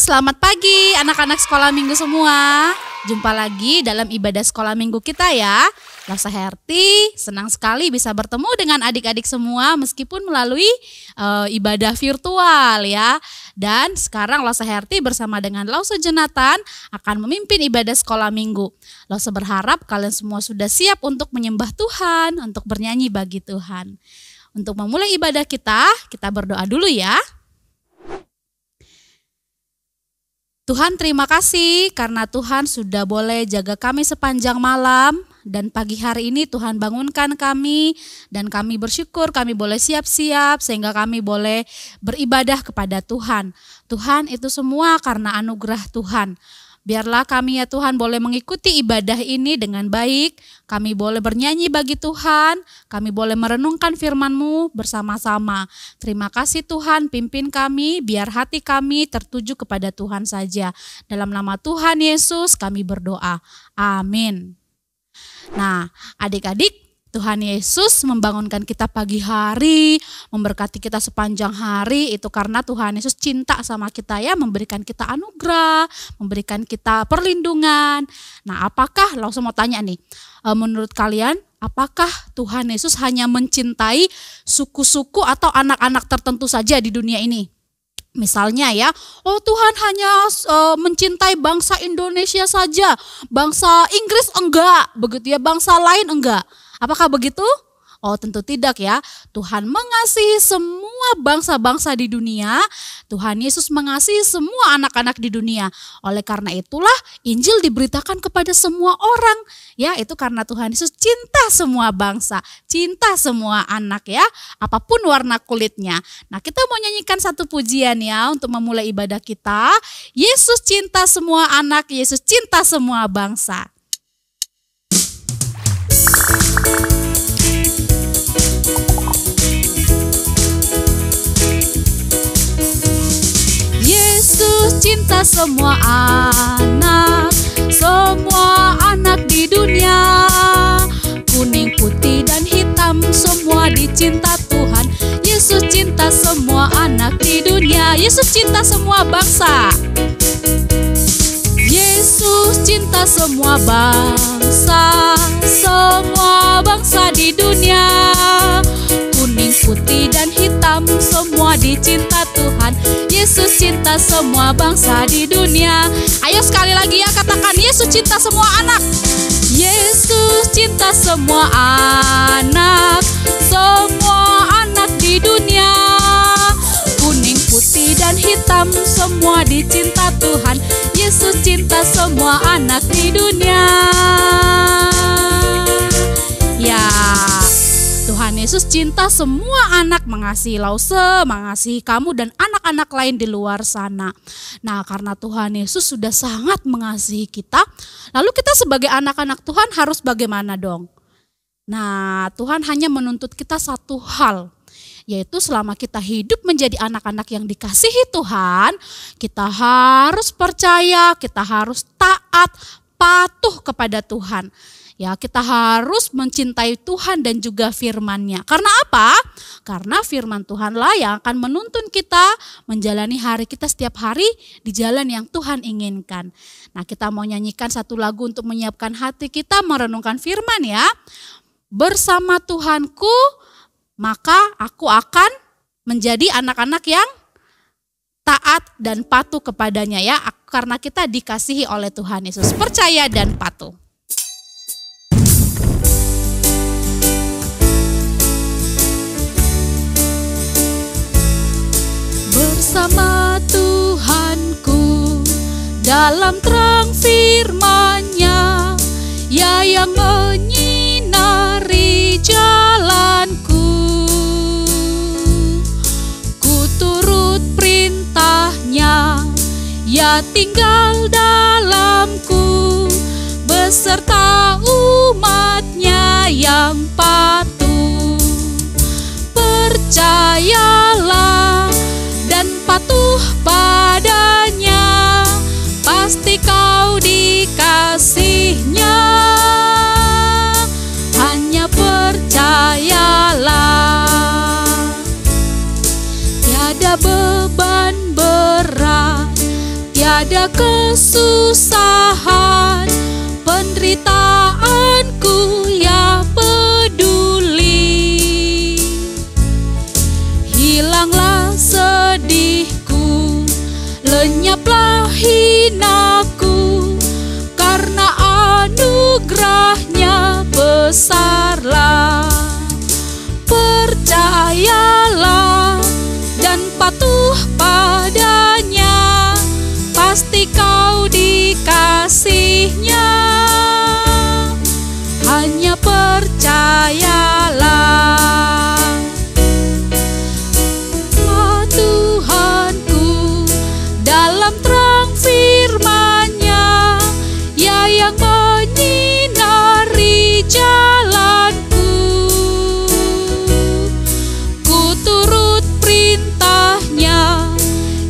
selamat pagi anak-anak sekolah minggu semua. Jumpa lagi dalam ibadah sekolah minggu kita ya. Lasa Herti senang sekali bisa bertemu dengan adik-adik semua meskipun melalui ibadah virtual ya. Dan sekarang Lasa Herti bersama dengan Lause Jonathan akan memimpin ibadah sekolah minggu. Lause berharap kalian semua sudah siap untuk menyembah Tuhan, untuk bernyanyi bagi Tuhan. Untuk memulai ibadah kita berdoa dulu ya. Tuhan, terima kasih karena Tuhan sudah boleh jaga kami sepanjang malam dan pagi hari ini Tuhan bangunkan kami dan kami bersyukur kami boleh siap-siap sehingga kami boleh beribadah kepada Tuhan. Tuhan, itu semua karena anugerah Tuhan. Biarlah kami ya Tuhan boleh mengikuti ibadah ini dengan baik. Kami boleh bernyanyi bagi Tuhan. Kami boleh merenungkan firman-Mu bersama-sama. Terima kasih Tuhan, pimpin kami biar hati kami tertuju kepada Tuhan saja. Dalam nama Tuhan Yesus kami berdoa. Amin. Nah, adik-adik, Tuhan Yesus membangunkan kita pagi hari, memberkati kita sepanjang hari, itu karena Tuhan Yesus cinta sama kita ya, memberikan kita anugerah, memberikan kita perlindungan. Nah, apakah, langsung mau tanya nih, menurut kalian apakah Tuhan Yesus hanya mencintai suku-suku atau anak-anak tertentu saja di dunia ini? Misalnya ya, oh Tuhan hanya mencintai bangsa Indonesia saja, bangsa Inggris enggak, begitu ya, bangsa lain enggak. Apakah begitu? Oh tentu tidak ya. Tuhan mengasihi semua bangsa-bangsa di dunia. Tuhan Yesus mengasihi semua anak-anak di dunia. Oleh karena itulah Injil diberitakan kepada semua orang. Ya, itu karena Tuhan Yesus cinta semua bangsa, cinta semua anak ya, apapun warna kulitnya. Nah, kita mau nyanyikan satu pujian ya untuk memulai ibadah kita. Yesus cinta semua anak, Yesus cinta semua bangsa. Yesus cinta semua anak di dunia. Kuning, putih, dan hitam semua dicinta Tuhan. Yesus cinta semua anak di dunia. Yesus cinta semua bangsa. Yesus cinta semua bangsa di dunia. Kuning, putih, dan hitam semua dicinta Tuhan. Yesus cinta semua bangsa di dunia. Ayo sekali lagi ya, katakan Yesus cinta semua anak. Yesus cinta semua anak di dunia. Kuning, putih, dan hitam semua dicinta Tuhan. Yesus cinta semua anak di dunia. Ya, Tuhan Yesus cinta semua anak, mengasihi Lause, mengasihi kamu dan anak-anak lain di luar sana. Nah, karena Tuhan Yesus sudah sangat mengasihi kita, lalu kita sebagai anak-anak Tuhan harus bagaimana dong? Nah, Tuhan hanya menuntut kita satu hal, yaitu selama kita hidup menjadi anak-anak yang dikasihi Tuhan, kita harus percaya, kita harus taat, patuh kepada Tuhan. Ya, kita harus mencintai Tuhan dan juga firman-Nya. Karena apa? Karena firman Tuhanlah yang akan menuntun kita menjalani hari kita setiap hari di jalan yang Tuhan inginkan. Nah, kita mau nyanyikan satu lagu untuk menyiapkan hati kita merenungkan firman ya. Bersama Tuhanku, maka aku akan menjadi anak-anak yang taat dan patuh kepadanya ya. Karena kita dikasihi oleh Tuhan Yesus. Percaya dan patuh. Bersama Tuhanku dalam terang firman-Nya, ya yang menyinari jalanku. Ku turut perintah-Nya, ya tinggal dalamku, beserta umat-Nya yang patuh. Percayalah dan patuh padanya, pasti kau dikasih-Nya. Hanya percayalah, tiada beban berat, kesusahan, penderitaanku ya peduli. Hilanglah sedihku, lenyaplah hinaku, karena anugerahnya besarlah. Percayalah dan patuh padanya, pasti kau dikasihnya. Hanya percayalah. Oh Tuhanku, dalam terang firman-Nya, ya yang menyinari jalanku, ku turut perintah-Nya,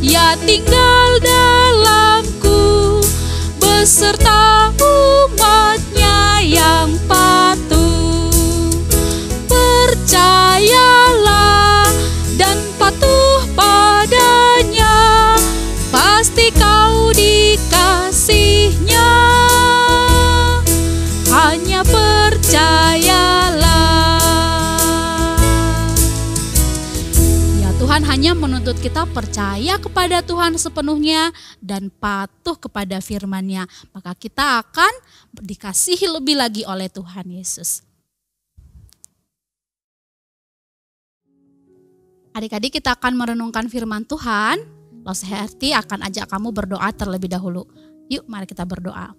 ya tinggal dalamku, beserta umat-Nya yang patuh. Percayalah dan patuh padanya, pasti kau dikasihnya. Hanya percayalah. Ya, Tuhan hanya menuntut kita percaya kepada Tuhan sepenuhnya dan patuh kepada firman-Nya. Maka kita akan dikasihi lebih lagi oleh Tuhan Yesus. Adik-adik, kita akan merenungkan firman Tuhan. Los Herti akan ajak kamu berdoa terlebih dahulu. Yuk, mari kita berdoa.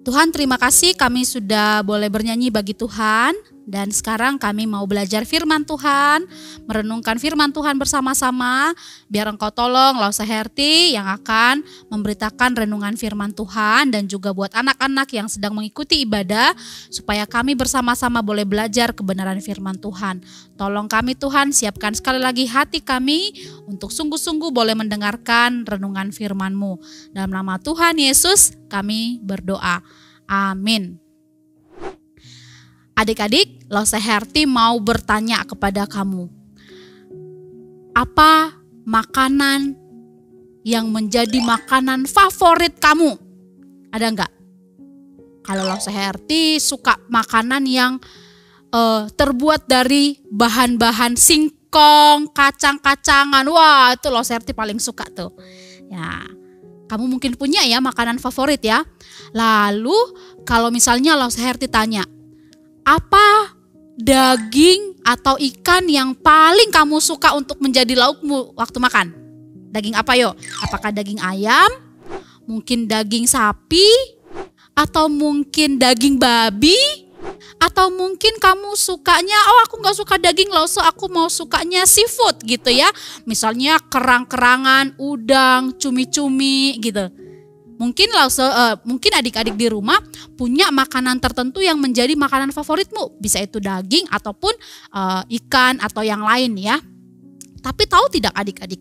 Tuhan, terima kasih kami sudah boleh bernyanyi bagi Tuhan. Dan sekarang kami mau belajar firman Tuhan, merenungkan firman Tuhan bersama-sama. Biar Engkau tolong Los Herti yang akan memberitakan renungan firman Tuhan, dan juga buat anak-anak yang sedang mengikuti ibadah, supaya kami bersama-sama boleh belajar kebenaran firman Tuhan. Tolong kami Tuhan, siapkan sekali lagi hati kami untuk sungguh-sungguh boleh mendengarkan renungan firman-Mu. Dalam nama Tuhan Yesus kami berdoa. Amin. Adik-adik, Los Herti mau bertanya kepada kamu. Apa makanan yang menjadi makanan favorit kamu? Ada enggak? Kalau Los Herti suka makanan yang terbuat dari bahan-bahan singkong, kacang-kacangan. Wah, itu Los Herti paling suka tuh. Ya, kamu mungkin punya ya makanan favorit ya. Lalu kalau misalnya Los Herti tanya, apa daging atau ikan yang paling kamu suka untuk menjadi laukmu waktu makan? Daging apa yuk? Apakah daging ayam? Mungkin daging sapi? Atau mungkin daging babi? Atau mungkin kamu sukanya, aku gak suka daging loh, so aku mau sukanya seafood gitu ya. Misalnya kerang-kerangan, udang, cumi-cumi gitu. Mungkin adik-adik di rumah punya makanan tertentu yang menjadi makanan favoritmu. Bisa itu daging ataupun ikan atau yang lain ya. Tapi tahu tidak adik-adik?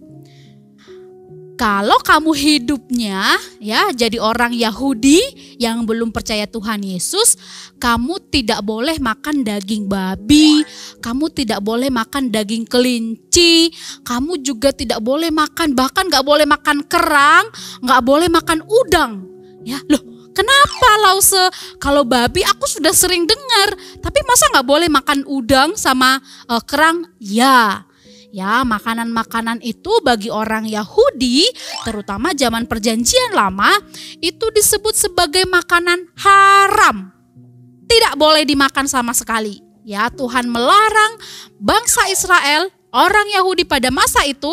Kalau kamu hidupnya ya jadi orang Yahudi yang belum percaya Tuhan Yesus, kamu tidak boleh makan daging babi, kamu tidak boleh makan daging kelinci, kamu juga tidak boleh makan, bahkan gak boleh makan kerang, gak boleh makan udang. Ya, loh, kenapa Lause? Kalau babi aku sudah sering dengar, tapi masa gak boleh makan udang sama kerang? Ya, makanan-makanan itu bagi orang Yahudi, terutama zaman perjanjian lama, itu disebut sebagai makanan haram. Tidak boleh dimakan sama sekali. Ya, Tuhan melarang bangsa Israel, orang Yahudi pada masa itu,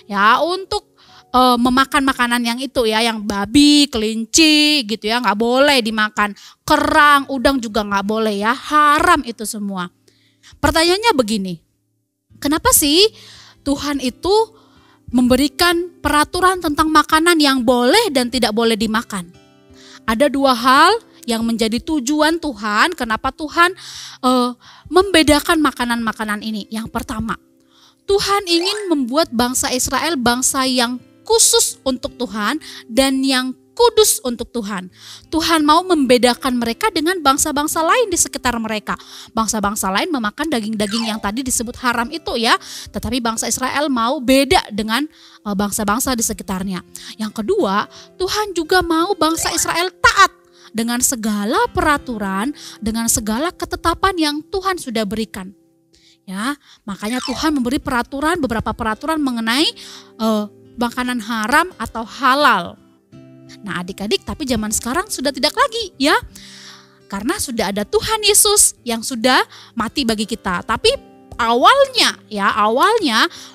ya untuk memakan makanan yang itu ya, yang babi, kelinci gitu ya, nggak boleh dimakan. Kerang, udang juga nggak boleh ya, haram itu semua. Pertanyaannya begini. Kenapa sih Tuhan itu memberikan peraturan tentang makanan yang boleh dan tidak boleh dimakan? Ada dua hal yang menjadi tujuan Tuhan, kenapa Tuhan membedakan makanan-makanan ini. Yang pertama, Tuhan ingin membuat bangsa Israel bangsa yang khusus untuk Tuhan dan yang kudus untuk Tuhan. Tuhan mau membedakan mereka dengan bangsa-bangsa lain di sekitar mereka. Bangsa-bangsa lain memakan daging-daging yang tadi disebut haram itu ya. Tetapi bangsa Israel mau beda dengan bangsa-bangsa di sekitarnya. Yang kedua, Tuhan juga mau bangsa Israel taat dengan segala peraturan, dengan segala ketetapan yang Tuhan sudah berikan. Ya, makanya Tuhan memberi beberapa peraturan mengenai makanan haram atau halal. Nah adik-adik, tapi zaman sekarang sudah tidak lagi ya. Karena sudah ada Tuhan Yesus yang sudah mati bagi kita. Tapi awalnya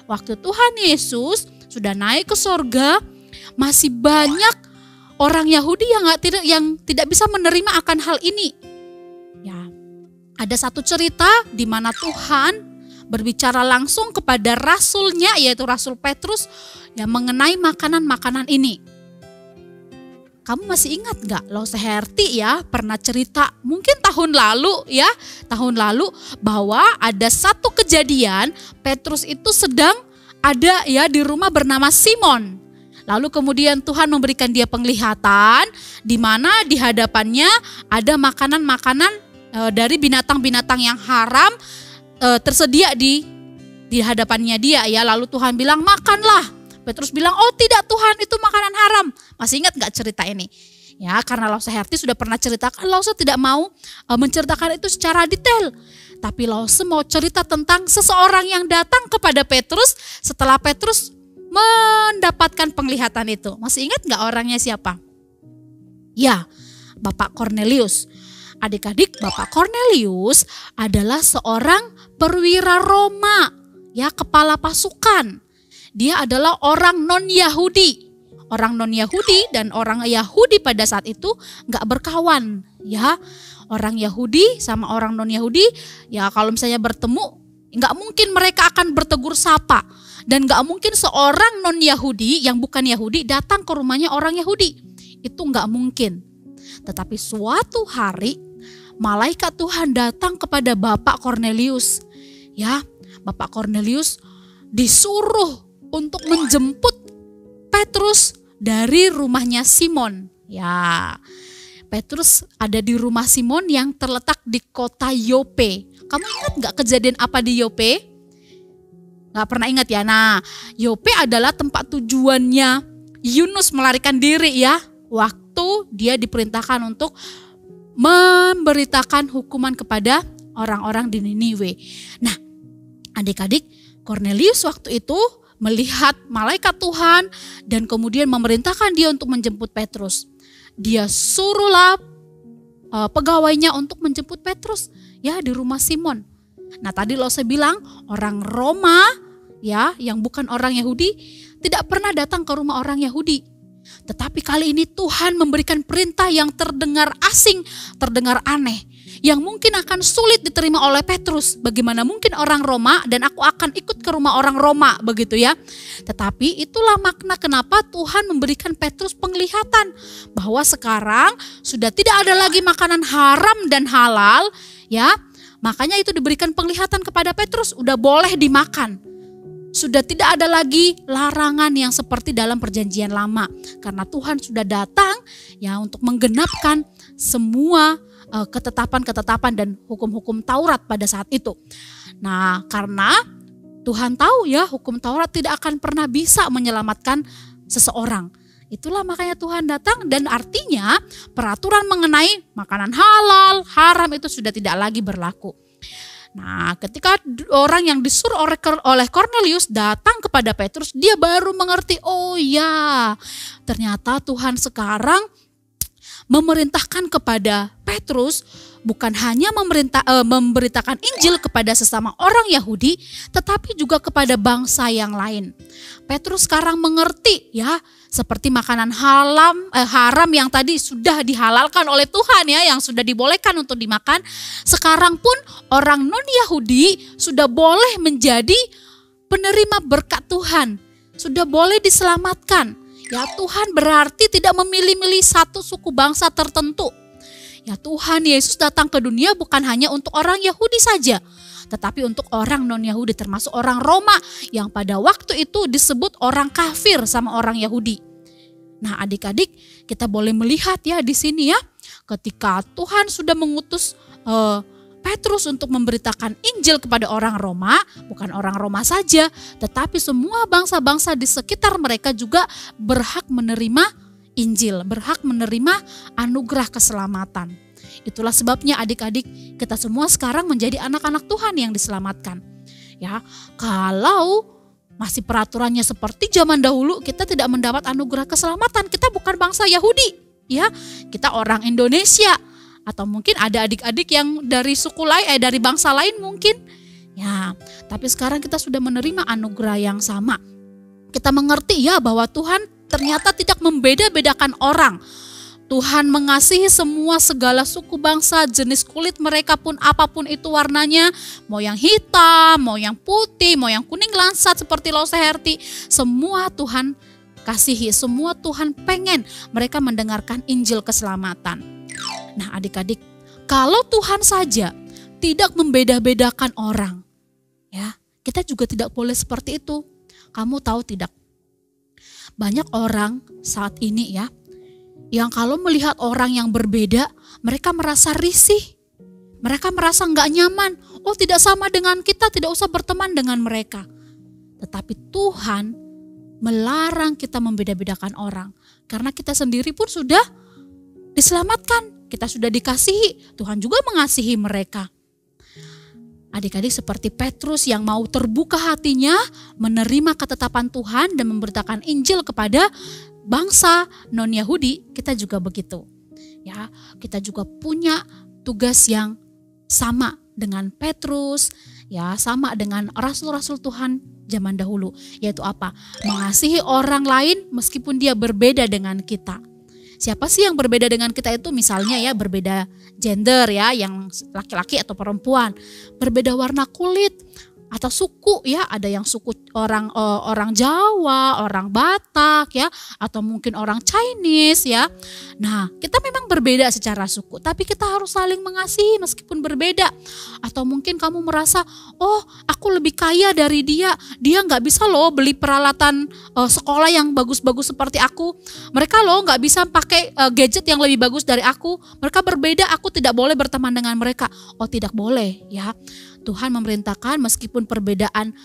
waktu Tuhan Yesus sudah naik ke sorga, masih banyak orang Yahudi yang tidak bisa menerima akan hal ini. Ya, ada satu cerita di mana Tuhan berbicara langsung kepada rasulnya, yaitu Rasul Petrus, yang mengenai makanan-makanan ini. Kamu masih ingat gak? Lause Herti ya pernah cerita mungkin tahun lalu bahwa ada satu kejadian Petrus itu sedang ada ya di rumah bernama Simon. Lalu kemudian Tuhan memberikan dia penglihatan di mana di hadapannya ada makanan-makanan dari binatang-binatang yang haram tersedia di hadapannya dia ya. Lalu Tuhan bilang makanlah. Petrus bilang, oh tidak Tuhan, itu makanan haram. Masih ingat gak cerita ini? Ya, karena Lause Herti sudah pernah ceritakan, Lause tidak mau menceritakan itu secara detail. Tapi Lause mau cerita tentang seseorang yang datang kepada Petrus setelah Petrus mendapatkan penglihatan itu. Masih ingat gak orangnya siapa? Ya, Bapak Kornelius. Adik-adik, Bapak Kornelius adalah seorang perwira Roma, ya, kepala pasukan. Dia adalah orang non-Yahudi. Orang non-Yahudi dan orang Yahudi pada saat itu nggak berkawan, ya. Orang Yahudi sama orang non-Yahudi, ya kalau misalnya bertemu, nggak mungkin mereka akan bertegur sapa. Dan nggak mungkin seorang non-Yahudi yang bukan Yahudi datang ke rumahnya orang Yahudi. Itu nggak mungkin. Tetapi suatu hari, malaikat Tuhan datang kepada Bapak Kornelius. Ya, Bapak Kornelius disuruh untuk menjemput Petrus dari rumahnya Simon. Ya, Petrus ada di rumah Simon yang terletak di kota Yope. Kamu ingat gak kejadian apa di Yope? Gak pernah ingat ya? Nah, Yope adalah tempat tujuannya Yunus melarikan diri ya. Waktu dia diperintahkan untuk memberitakan hukuman kepada orang-orang di Niniwe. Nah, adik-adik, Kornelius waktu itu melihat malaikat Tuhan dan kemudian memerintahkan dia untuk menjemput Petrus. Dia suruhlah pegawainya untuk menjemput Petrus ya di rumah Simon. Nah, tadi Lause bilang orang Roma ya yang bukan orang Yahudi tidak pernah datang ke rumah orang Yahudi. Tetapi kali ini Tuhan memberikan perintah yang terdengar asing, terdengar aneh, yang mungkin akan sulit diterima oleh Petrus. Bagaimana mungkin orang Roma dan aku akan ikut ke rumah orang Roma, begitu ya. Tetapi itulah makna kenapa Tuhan memberikan Petrus penglihatan bahwa sekarang sudah tidak ada lagi makanan haram dan halal ya. Makanya itu diberikan penglihatan kepada Petrus, udah boleh dimakan. Sudah tidak ada lagi larangan yang seperti dalam perjanjian lama. Karena Tuhan sudah datang ya untuk menggenapkan semua ketetapan-ketetapan dan hukum-hukum Taurat pada saat itu. Nah, karena Tuhan tahu ya hukum Taurat tidak akan pernah bisa menyelamatkan seseorang. Itulah makanya Tuhan datang dan artinya peraturan mengenai makanan halal, haram itu sudah tidak lagi berlaku. Nah, ketika orang yang disuruh oleh Kornelius datang kepada Petrus, dia baru mengerti, oh ya, ternyata Tuhan sekarang memerintahkan kepada Petrus bukan hanya memberitakan Injil kepada sesama orang Yahudi, tetapi juga kepada bangsa yang lain. Petrus sekarang mengerti ya, seperti makanan haram yang tadi sudah dihalalkan oleh Tuhan ya, yang sudah dibolehkan untuk dimakan. Sekarang pun orang non-Yahudi sudah boleh menjadi penerima berkat Tuhan, sudah boleh diselamatkan. Ya, Tuhan berarti tidak memilih-milih satu suku bangsa tertentu. Ya, Tuhan Yesus datang ke dunia bukan hanya untuk orang Yahudi saja, tetapi untuk orang non-Yahudi termasuk orang Roma yang pada waktu itu disebut orang kafir sama orang Yahudi. Nah, adik-adik, kita boleh melihat ya di sini ya, ketika Tuhan sudah mengutus Petrus untuk memberitakan Injil kepada orang Roma, bukan orang Roma saja, tetapi semua bangsa-bangsa di sekitar mereka juga berhak menerima Injil, berhak menerima anugerah keselamatan. Itulah sebabnya adik-adik, kita semua sekarang menjadi anak-anak Tuhan yang diselamatkan. Ya, kalau masih peraturannya seperti zaman dahulu, kita tidak mendapat anugerah keselamatan. Kita bukan bangsa Yahudi, ya. Kita orang Indonesia, atau mungkin ada adik-adik yang dari suku lain, dari bangsa lain mungkin. Ya, tapi sekarang kita sudah menerima anugerah yang sama. Kita mengerti ya bahwa Tuhan ternyata tidak membeda-bedakan orang. Tuhan mengasihi semua segala suku bangsa, jenis kulit mereka pun apapun itu warnanya, mau yang hitam, mau yang putih, mau yang kuning lansat seperti Lause Herti, semua Tuhan kasihi, semua Tuhan pengen mereka mendengarkan Injil keselamatan. Nah adik-adik, kalau Tuhan saja tidak membeda-bedakan orang, ya kita juga tidak boleh seperti itu. Kamu tahu tidak? Banyak orang saat ini ya, yang kalau melihat orang yang berbeda, mereka merasa risih. Mereka merasa nggak nyaman. Oh tidak sama dengan kita, tidak usah berteman dengan mereka. Tetapi Tuhan melarang kita membeda-bedakan orang. Karena kita sendiri pun sudah diselamatkan. Kita sudah dikasihi. Tuhan juga mengasihi mereka. Adik-adik seperti Petrus yang mau terbuka hatinya, menerima ketetapan Tuhan dan memberitakan Injil kepada bangsa non-Yahudi, kita juga begitu. Ya, kita juga punya tugas yang sama dengan Petrus, ya, sama dengan rasul-rasul Tuhan zaman dahulu, yaitu apa? Mengasihi orang lain meskipun dia berbeda dengan kita. Siapa sih yang berbeda dengan kita itu? Misalnya ya berbeda gender ya, yang laki-laki atau perempuan, berbeda warna kulit atau suku ya, ada yang suku orang Jawa, orang Batak ya, atau mungkin orang Chinese ya. Nah, kita memang berbeda secara suku, tapi kita harus saling mengasihi meskipun berbeda. Atau mungkin kamu merasa, oh aku lebih kaya dari dia nggak bisa loh beli peralatan sekolah yang bagus-bagus seperti aku. Mereka loh nggak bisa pakai gadget yang lebih bagus dari aku. Mereka berbeda, aku tidak boleh berteman dengan mereka. Oh tidak boleh ya. Tuhan memerintahkan meskipun perbedaan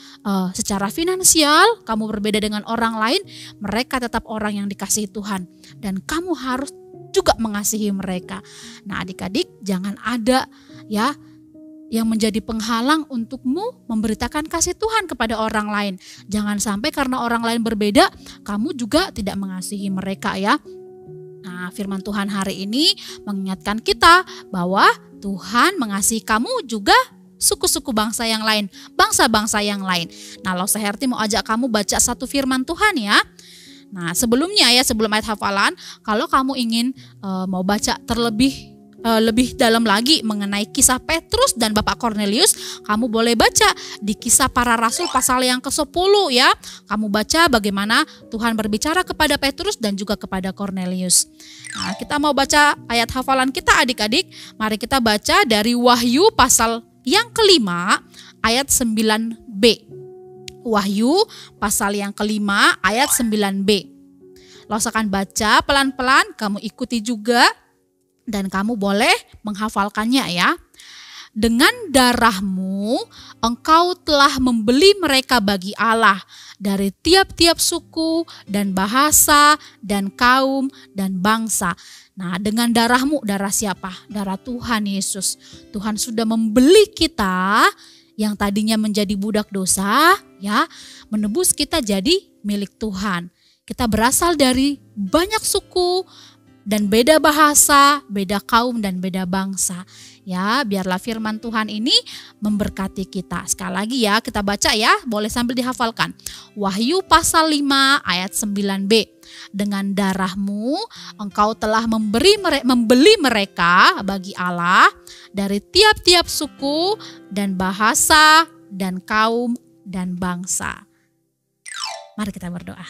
secara finansial, kamu berbeda dengan orang lain, mereka tetap orang yang dikasihi Tuhan. Dan kamu harus juga mengasihi mereka. Nah adik-adik, jangan ada ya yang menjadi penghalang untukmu memberitakan kasih Tuhan kepada orang lain. Jangan sampai karena orang lain berbeda, kamu juga tidak mengasihi mereka ya. Nah firman Tuhan hari ini mengingatkan kita bahwa Tuhan mengasihi kamu juga suku-suku bangsa yang lain, bangsa-bangsa yang lain. Nah, Lause Herti mau ajak kamu baca satu firman Tuhan ya. Nah, sebelumnya ya, sebelum ayat hafalan, kalau kamu ingin mau baca lebih dalam lagi mengenai kisah Petrus dan Bapak Kornelius, kamu boleh baca di Kisah Para Rasul pasal yang ke-10 ya. Kamu baca bagaimana Tuhan berbicara kepada Petrus dan juga kepada Kornelius. Nah, kita mau baca ayat hafalan kita adik-adik. Mari kita baca dari Wahyu pasal yang kelima ayat 9b. Wahyu pasal yang kelima ayat 9b. Lause akan baca pelan-pelan, kamu ikuti juga dan kamu boleh menghafalkannya ya. Dengan darahmu engkau telah membeli mereka bagi Allah dari tiap-tiap suku dan bahasa dan kaum dan bangsa. Nah, dengan darahmu, darah siapa? Darah Tuhan Yesus. Tuhan sudah membeli kita yang tadinya menjadi budak dosa, ya, menebus kita jadi milik Tuhan. Kita berasal dari banyak suku dan beda bahasa, beda kaum dan beda bangsa. Ya, biarlah firman Tuhan ini memberkati kita. Sekali lagi ya, kita baca ya, boleh sambil dihafalkan. Wahyu pasal 5 ayat 9b. Dengan darahmu engkau telah membeli mereka bagi Allah dari tiap-tiap suku dan bahasa dan kaum dan bangsa. Mari kita berdoa.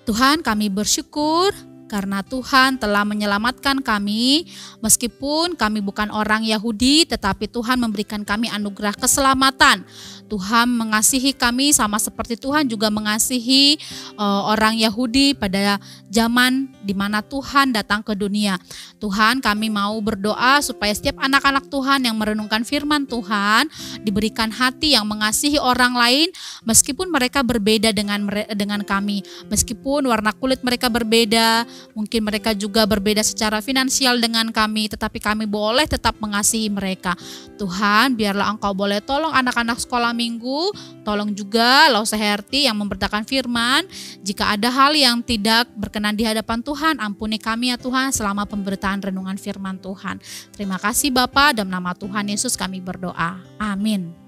Tuhan, kami bersyukur karena Tuhan telah menyelamatkan kami. Meskipun kami bukan orang Yahudi, tetapi Tuhan memberikan kami anugerah keselamatan. Tuhan mengasihi kami sama seperti Tuhan juga mengasihi orang Yahudi pada zaman di mana Tuhan datang ke dunia. Tuhan, kami mau berdoa supaya setiap anak-anak Tuhan yang merenungkan firman Tuhan diberikan hati yang mengasihi orang lain meskipun mereka berbeda dengan kami. Meskipun warna kulit mereka berbeda, mungkin mereka juga berbeda secara finansial dengan kami, tetapi kami boleh tetap mengasihi mereka. Tuhan, biarlah Engkau boleh tolong anak-anak sekolah minggu, tolong juga Lause Herti yang memberitakan firman. Jika ada hal yang tidak berkenan di hadapan Tuhan, ampuni kami ya Tuhan selama pemberitaan renungan firman Tuhan. Terima kasih Bapa, dalam nama Tuhan Yesus kami berdoa. Amin.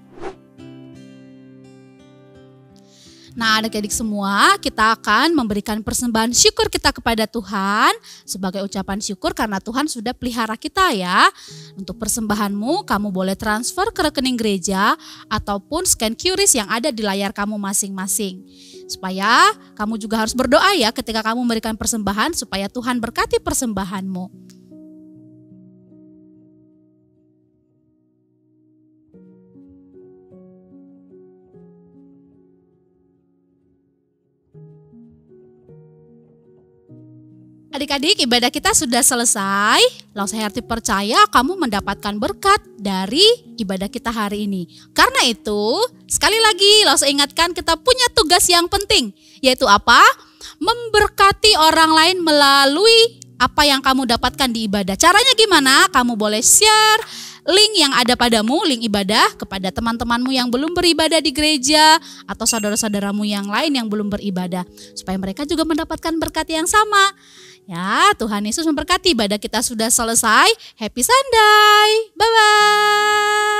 Nah, adik-adik semua, kita akan memberikan persembahan syukur kita kepada Tuhan sebagai ucapan syukur karena Tuhan sudah pelihara kita ya. Untuk persembahanmu, kamu boleh transfer ke rekening gereja ataupun scan QRIS yang ada di layar kamu masing-masing. Supaya kamu juga harus berdoa ya ketika kamu memberikan persembahan supaya Tuhan berkati persembahanmu. Adik-adik, ibadah kita sudah selesai. Lause Herti percaya kamu mendapatkan berkat dari ibadah kita hari ini. Karena itu, sekali lagi Lause ingatkan kita punya tugas yang penting. Yaitu apa? Memberkati orang lain melalui apa yang kamu dapatkan di ibadah. Caranya gimana? Kamu boleh share link yang ada padamu, link ibadah kepada teman-temanmu yang belum beribadah di gereja atau saudara-saudaramu yang lain yang belum beribadah. Supaya mereka juga mendapatkan berkat yang sama. Ya, Tuhan Yesus memberkati. Ibadah kita sudah selesai. Happy Sunday. Bye-bye.